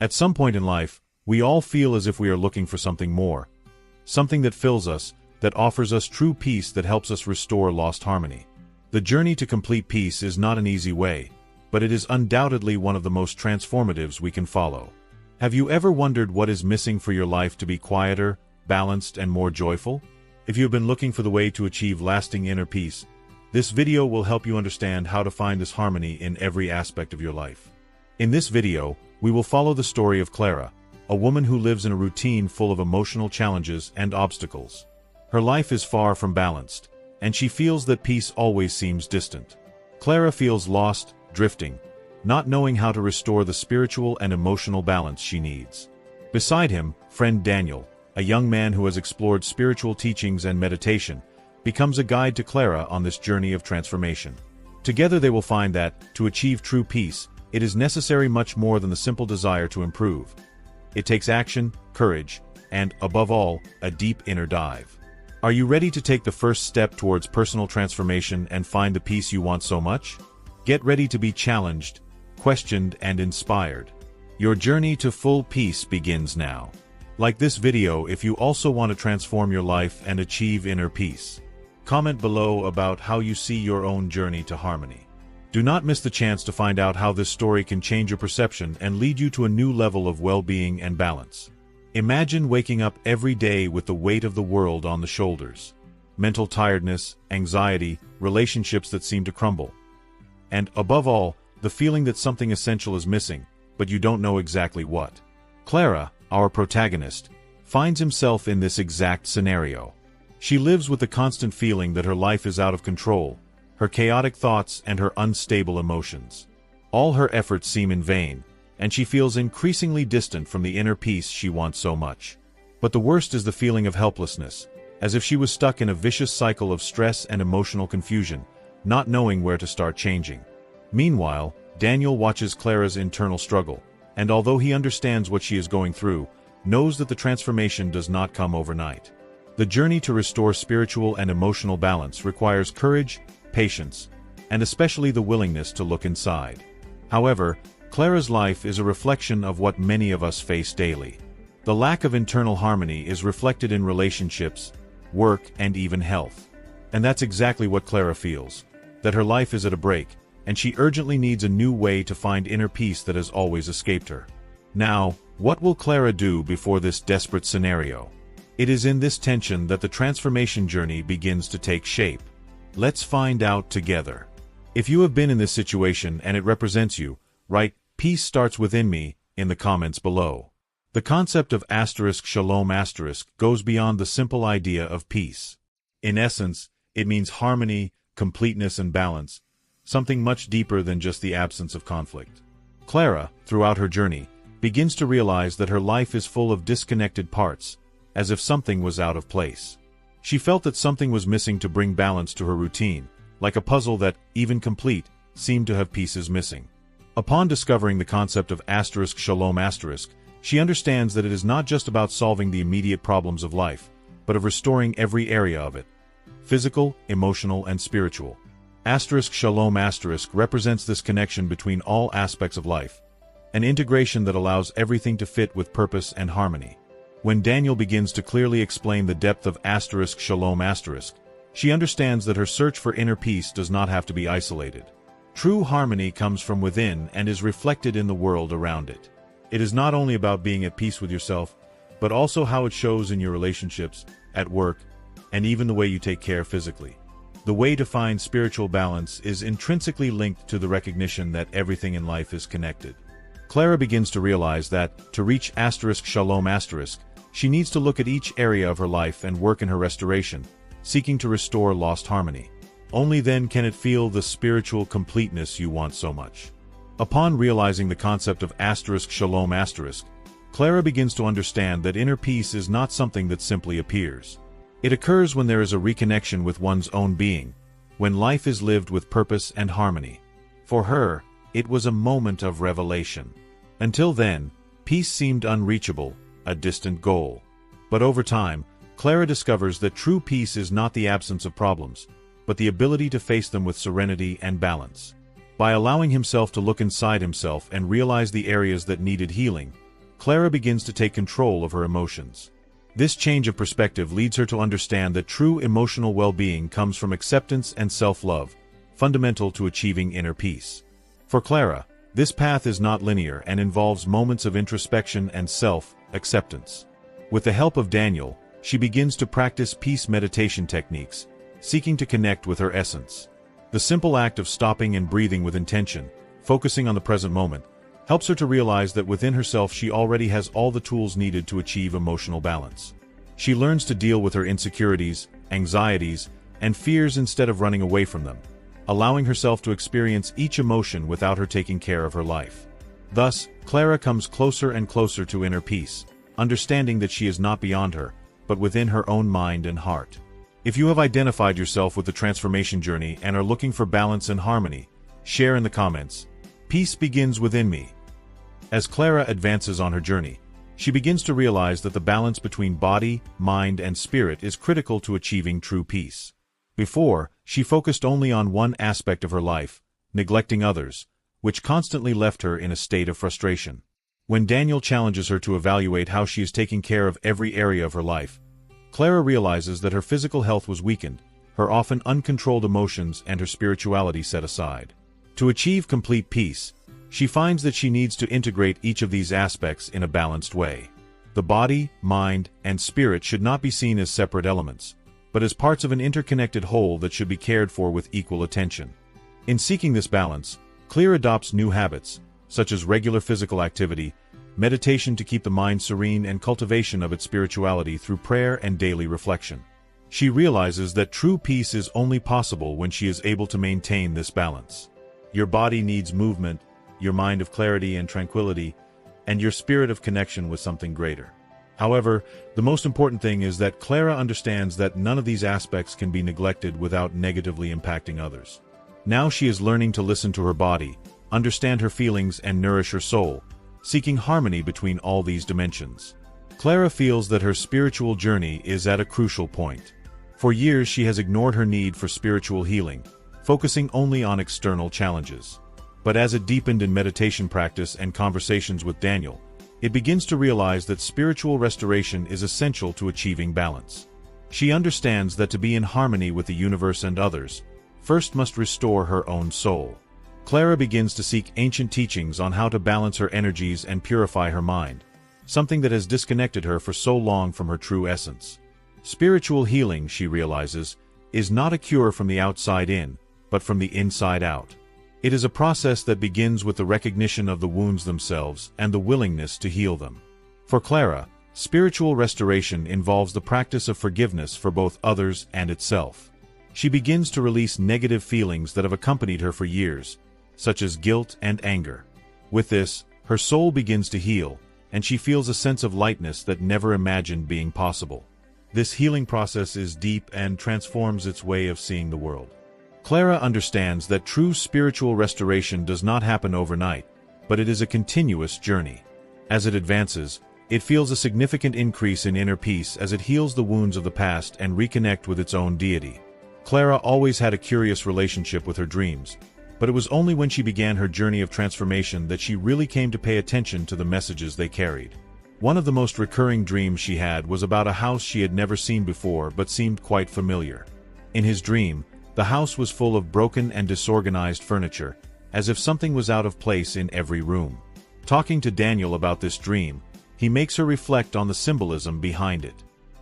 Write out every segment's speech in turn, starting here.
At some point in life, we all feel as if we are looking for something more. Something that fills us, that offers us true peace, that helps us restore lost harmony. The journey to complete peace is not an easy way, but it is undoubtedly one of the most transformatives we can follow. Have you ever wondered what is missing for your life to be quieter, balanced, and more joyful? If you have been looking for the way to achieve lasting inner peace, this video will help you understand how to find this harmony in every aspect of your life. In this video, we will follow the story of Clara, a woman who lives in a routine full of emotional challenges and obstacles. Her life is far from balanced, and she feels that peace always seems distant. Clara feels lost, drifting, not knowing how to restore the spiritual and emotional balance she needs. Beside him, friend Daniel, a young man who has explored spiritual teachings and meditation, becomes a guide to Clara on this journey of transformation. Together they will find that, to achieve true peace, it is necessary much more than the simple desire to improve. It takes action, courage, and, above all, a deep inner dive. Are you ready to take the first step towards personal transformation and find the peace you want so much? Get ready to be challenged, questioned, and inspired. Your journey to full peace begins now. Like this video if you also want to transform your life and achieve inner peace. Comment below about how you see your own journey to harmony. Do not miss the chance to find out how this story can change your perception and lead you to a new level of well-being and balance. Imagine waking up every day with the weight of the world on the shoulders. Mental tiredness, anxiety, relationships that seem to crumble. And, above all, the feeling that something essential is missing, but you don't know exactly what. Clara, our protagonist, finds himself in this exact scenario. She lives with the constant feeling that her life is out of control, her chaotic thoughts and her unstable emotions. All her efforts seem in vain, and she feels increasingly distant from the inner peace she wants so much. But the worst is the feeling of helplessness, as if she was stuck in a vicious cycle of stress and emotional confusion, not knowing where to start changing. Meanwhile, Daniel watches Clara's internal struggle, and although he understands what she is going through, knows that the transformation does not come overnight. The journey to restore spiritual and emotional balance requires courage, patience, and especially the willingness to look inside. However, Clara's life is a reflection of what many of us face daily. The lack of internal harmony is reflected in relationships, work, and even health. And that's exactly what Clara feels, that her life is at a break, and she urgently needs a new way to find inner peace that has always escaped her. Now, what will Clara do before this desperate scenario? It is in this tension that the transformation journey begins to take shape. Let's find out together. If you have been in this situation and it represents you, write, "Peace starts within me," in the comments below. The concept of *shalom* goes beyond the simple idea of peace. In essence, it means harmony, completeness, and balance, something much deeper than just the absence of conflict. Clara, throughout her journey, begins to realize that her life is full of disconnected parts, as if something was out of place. She felt that something was missing to bring balance to her routine, like a puzzle that, even complete, seemed to have pieces missing. Upon discovering the concept of *shalom*, she understands that it is not just about solving the immediate problems of life, but of restoring every area of it: physical, emotional, and spiritual. *shalom* represents this connection between all aspects of life, an integration that allows everything to fit with purpose and harmony. When Daniel begins to clearly explain the depth of *shalom*, she understands that her search for inner peace does not have to be isolated. True harmony comes from within and is reflected in the world around it. It is not only about being at peace with yourself, but also how it shows in your relationships, at work, and even the way you take care physically. The way to find spiritual balance is intrinsically linked to the recognition that everything in life is connected. Clara begins to realize that, to reach *shalom*, she needs to look at each area of her life and work in her restoration, seeking to restore lost harmony. Only then can it feel the spiritual completeness you want so much. Upon realizing the concept of *shalom*, Clara begins to understand that inner peace is not something that simply appears. It occurs when there is a reconnection with one's own being, when life is lived with purpose and harmony. For her, it was a moment of revelation. Until then, peace seemed unreachable, a distant goal. But over time, Clara discovers that true peace is not the absence of problems, but the ability to face them with serenity and balance. By allowing himself to look inside himself and realize the areas that needed healing, Clara begins to take control of her emotions. This change of perspective leads her to understand that true emotional well-being comes from acceptance and self-love, fundamental to achieving inner peace. For Clara, this path is not linear and involves moments of introspection and self-acceptance. With the help of Daniel, she begins to practice peace meditation techniques, seeking to connect with her essence. The simple act of stopping and breathing with intention, focusing on the present moment, helps her to realize that within herself she already has all the tools needed to achieve emotional balance. She learns to deal with her insecurities, anxieties, and fears instead of running away from them, allowing herself to experience each emotion without her taking care of her life. Thus, Clara comes closer and closer to inner peace, understanding that she is not beyond her, but within her own mind and heart. If you have identified yourself with the transformation journey and are looking for balance and harmony, share in the comments. Peace begins within me. As Clara advances on her journey, she begins to realize that the balance between body, mind, and spirit is critical to achieving true peace. Before, she focused only on one aspect of her life, neglecting others, which constantly left her in a state of frustration. When Daniel challenges her to evaluate how she is taking care of every area of her life, Clara realizes that her physical health was weakened, her often uncontrolled emotions and her spirituality set aside. To achieve complete peace, she finds that she needs to integrate each of these aspects in a balanced way. The body, mind, and spirit should not be seen as separate elements, but as parts of an interconnected whole that should be cared for with equal attention. In seeking this balance, Clara adopts new habits, such as regular physical activity, meditation to keep the mind serene, and cultivation of its spirituality through prayer and daily reflection. She realizes that true peace is only possible when she is able to maintain this balance. Your body needs movement, your mind of clarity and tranquility, and your spirit of connection with something greater. However, the most important thing is that Clara understands that none of these aspects can be neglected without negatively impacting others. Now she is learning to listen to her body, understand her feelings, and nourish her soul, seeking harmony between all these dimensions. Clara feels that her spiritual journey is at a crucial point. For years she has ignored her need for spiritual healing, focusing only on external challenges. But as it deepened in meditation practice and conversations with Daniel, it begins to realize that spiritual restoration is essential to achieving balance. She understands that to be in harmony with the universe and others, first must restore her own soul. Clara begins to seek ancient teachings on how to balance her energies and purify her mind, something that has disconnected her for so long from her true essence. Spiritual healing, she realizes, is not a cure from the outside in, but from the inside out. It is a process that begins with the recognition of the wounds themselves and the willingness to heal them. For Clara, spiritual restoration involves the practice of forgiveness for both others and itself. She begins to release negative feelings that have accompanied her for years, such as guilt and anger. With this, her soul begins to heal, and she feels a sense of lightness that never imagined being possible. This healing process is deep and transforms its way of seeing the world. Clara understands that true spiritual restoration does not happen overnight, but it is a continuous journey. As it advances, it feels a significant increase in inner peace as it heals the wounds of the past and reconnects with its own deity. Clara always had a curious relationship with her dreams, but it was only when she began her journey of transformation that she really came to pay attention to the messages they carried. One of the most recurring dreams she had was about a house she had never seen before but seemed quite familiar. In his dream, the house was full of broken and disorganized furniture, as if something was out of place in every room. Talking to Daniel about this dream, he makes her reflect on the symbolism behind it.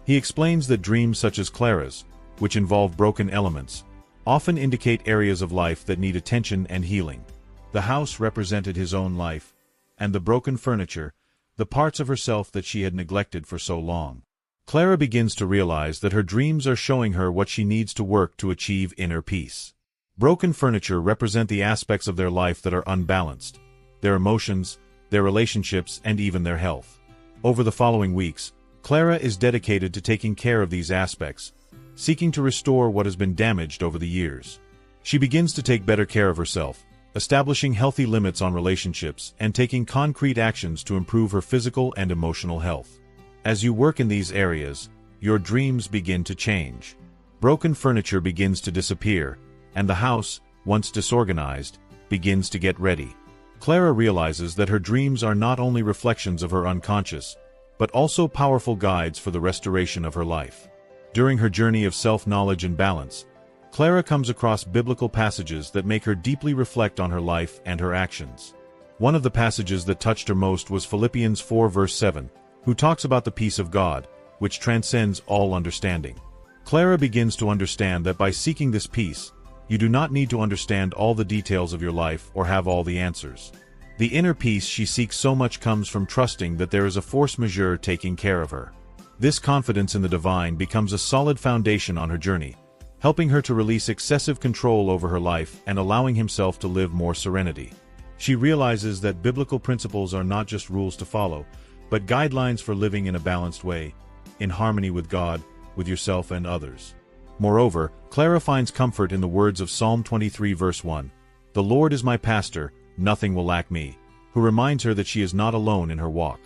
He explains that dreams such as Clara's, which involve broken elements, often indicate areas of life that need attention and healing. The house represented his own life, and the broken furniture, the parts of herself that she had neglected for so long. Clara begins to realize that her dreams are showing her what she needs to work to achieve inner peace. Broken furniture represent the aspects of their life that are unbalanced, their emotions, their relationships, and even their health. Over the following weeks, Clara is dedicated to taking care of these aspects, seeking to restore what has been damaged over the years. She begins to take better care of herself, establishing healthy limits on relationships and taking concrete actions to improve her physical and emotional health. As you work in these areas, your dreams begin to change. Broken furniture begins to disappear, and the house, once disorganized, begins to get ready. Clara realizes that her dreams are not only reflections of her unconscious, but also powerful guides for the restoration of her life. During her journey of self-knowledge and balance, Clara comes across biblical passages that make her deeply reflect on her life and her actions. One of the passages that touched her most was Philippians 4 verse 7, who talks about the peace of God, which transcends all understanding. Clara begins to understand that by seeking this peace, you do not need to understand all the details of your life or have all the answers. The inner peace she seeks so much comes from trusting that there is a force majeure taking care of her. This confidence in the divine becomes a solid foundation on her journey, helping her to release excessive control over her life and allowing himself to live more serenity. She realizes that biblical principles are not just rules to follow, but guidelines for living in a balanced way, in harmony with God, with yourself and others. Moreover, Clara finds comfort in the words of Psalm 23 verse 1, "The Lord is my pastor, nothing will lack me," who reminds her that she is not alone in her walk.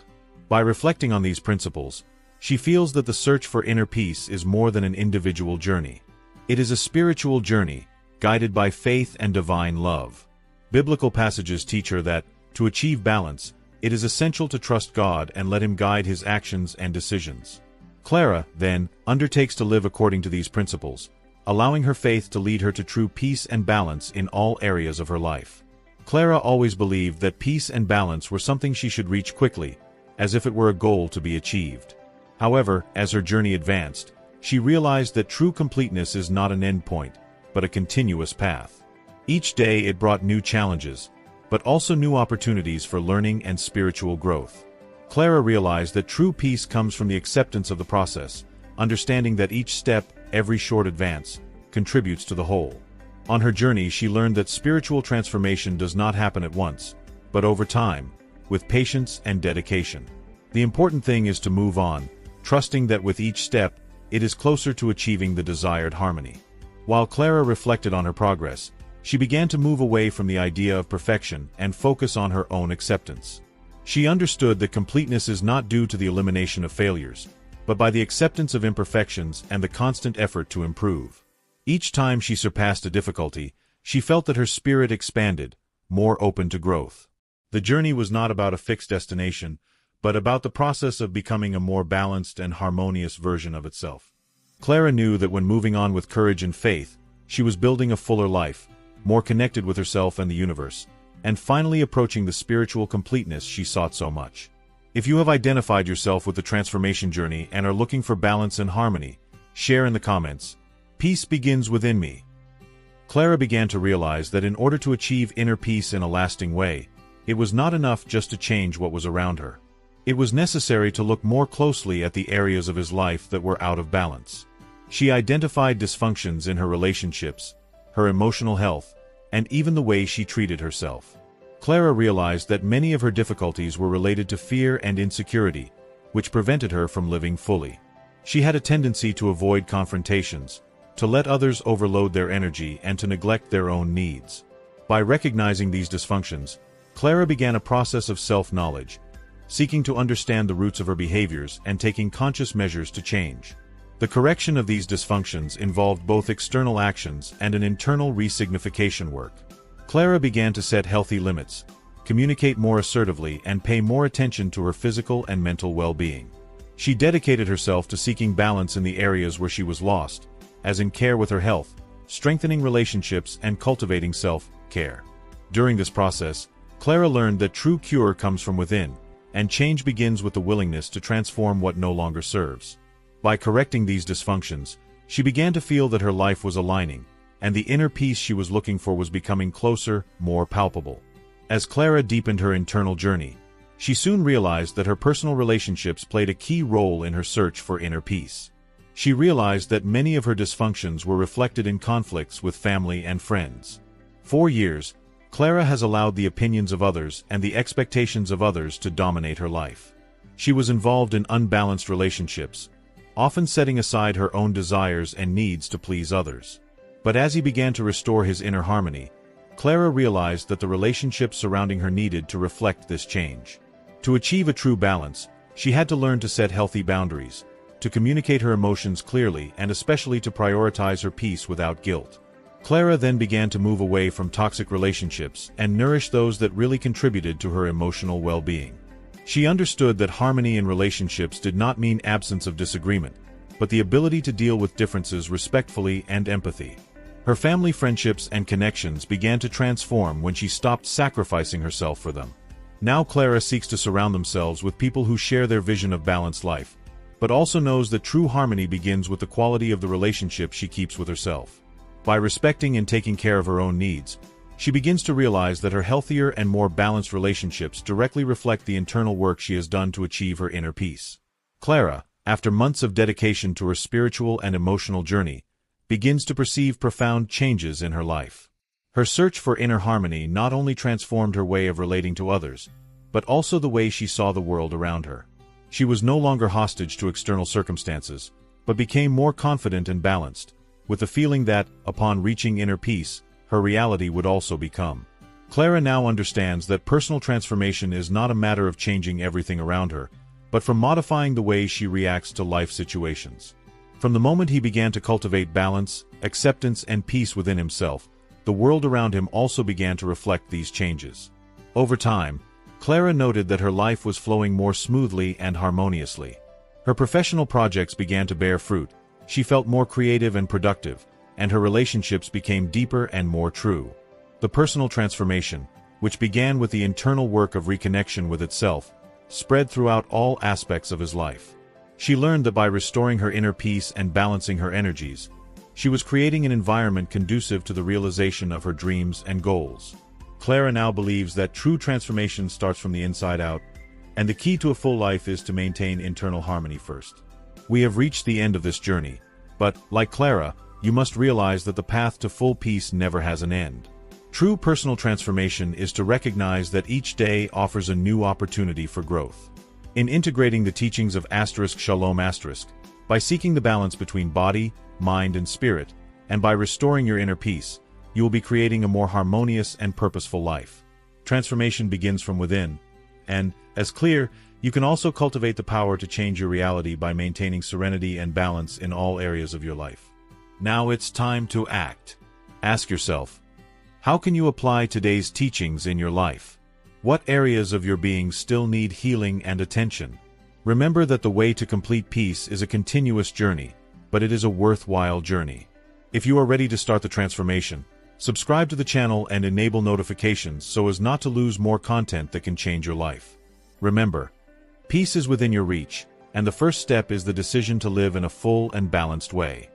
By reflecting on these principles, she feels that the search for inner peace is more than an individual journey. It is a spiritual journey, guided by faith and divine love. Biblical passages teach her that, to achieve balance, it is essential to trust God and let Him guide His actions and decisions. Clara, then, undertakes to live according to these principles, allowing her faith to lead her to true peace and balance in all areas of her life. Clara always believed that peace and balance were something she should reach quickly, as if it were a goal to be achieved. However, as her journey advanced, she realized that true completeness is not an end point, but a continuous path. Each day it brought new challenges, but also new opportunities for learning and spiritual growth. Clara realized that true peace comes from the acceptance of the process, understanding that each step, every short advance, contributes to the whole. On her journey, she learned that spiritual transformation does not happen at once, but over time, with patience and dedication. The important thing is to move on, trusting that with each step, it is closer to achieving the desired harmony. While Clara reflected on her progress, she began to move away from the idea of perfection and focus on her own acceptance. She understood that completeness is not due to the elimination of failures, but by the acceptance of imperfections and the constant effort to improve. Each time she surpassed a difficulty, she felt that her spirit expanded, more open to growth. The journey was not about a fixed destination, but about the process of becoming a more balanced and harmonious version of itself. Clara knew that when moving on with courage and faith, she was building a fuller life, more connected with herself and the universe, and finally approaching the spiritual completeness she sought so much. If you have identified yourself with the transformation journey and are looking for balance and harmony, share in the comments. Peace begins within me. Clara began to realize that in order to achieve inner peace in a lasting way, it was not enough just to change what was around her. It was necessary to look more closely at the areas of his life that were out of balance. She identified dysfunctions in her relationships, her emotional health, and even the way she treated herself. Clara realized that many of her difficulties were related to fear and insecurity, which prevented her from living fully. She had a tendency to avoid confrontations, to let others overload their energy, and to neglect their own needs. By recognizing these dysfunctions, Clara began a process of self-knowledge, seeking to understand the roots of her behaviors and taking conscious measures to change. The correction of these dysfunctions involved both external actions and an internal resignification work. Clara began to set healthy limits, communicate more assertively, and pay more attention to her physical and mental well-being. She dedicated herself to seeking balance in the areas where she was lost, as in care with her health, strengthening relationships, and cultivating self-care. During this process, Clara learned that true cure comes from within, and change begins with the willingness to transform what no longer serves. By correcting these dysfunctions, she began to feel that her life was aligning, and the inner peace she was looking for was becoming closer, more palpable. As Clara deepened her internal journey, she soon realized that her personal relationships played a key role in her search for inner peace. She realized that many of her dysfunctions were reflected in conflicts with family and friends. For years, Clara has allowed the opinions of others and the expectations of others to dominate her life. She was involved in unbalanced relationships, often setting aside her own desires and needs to please others. But as he began to restore his inner harmony, Clara realized that the relationships surrounding her needed to reflect this change. To achieve a true balance, she had to learn to set healthy boundaries, to communicate her emotions clearly, and especially to prioritize her peace without guilt. Clara then began to move away from toxic relationships and nourish those that really contributed to her emotional well-being. She understood that harmony in relationships did not mean absence of disagreement, but the ability to deal with differences respectfully and empathy. Her family friendships and connections began to transform when she stopped sacrificing herself for them. Now Clara seeks to surround themselves with people who share their vision of balanced life, but also knows that true harmony begins with the quality of the relationship she keeps with herself. By respecting and taking care of her own needs, she begins to realize that her healthier and more balanced relationships directly reflect the internal work she has done to achieve her inner peace. Clara, after months of dedication to her spiritual and emotional journey, begins to perceive profound changes in her life. Her search for inner harmony not only transformed her way of relating to others, but also the way she saw the world around her. She was no longer hostage to external circumstances, but became more confident and balanced, with the feeling that, upon reaching inner peace, her reality would also become. Clara now understands that personal transformation is not a matter of changing everything around her, but from modifying the way she reacts to life situations. From the moment he began to cultivate balance, acceptance, and peace within himself, the world around him also began to reflect these changes. Over time, Clara noted that her life was flowing more smoothly and harmoniously. Her professional projects began to bear fruit, she felt more creative and productive, and her relationships became deeper and more true. The personal transformation, which began with the internal work of reconnection with itself, spread throughout all aspects of his life. She learned that by restoring her inner peace and balancing her energies, she was creating an environment conducive to the realization of her dreams and goals. Clara now believes that true transformation starts from the inside out, and the key to a full life is to maintain internal harmony first. We have reached the end of this journey, but, like Clara, you must realize that the path to full peace never has an end. True personal transformation is to recognize that each day offers a new opportunity for growth. In integrating the teachings of *Shalom*, by seeking the balance between body, mind, and spirit, and by restoring your inner peace, you will be creating a more harmonious and purposeful life. Transformation begins from within, and, as clear, you can also cultivate the power to change your reality by maintaining serenity and balance in all areas of your life. Now it's time to act. Ask yourself, how can you apply today's teachings in your life? What areas of your being still need healing and attention? Remember that the way to complete peace is a continuous journey, but it is a worthwhile journey. If you are ready to start the transformation, subscribe to the channel and enable notifications so as not to lose more content that can change your life. Remember, peace is within your reach, and the first step is the decision to live in a full and balanced way.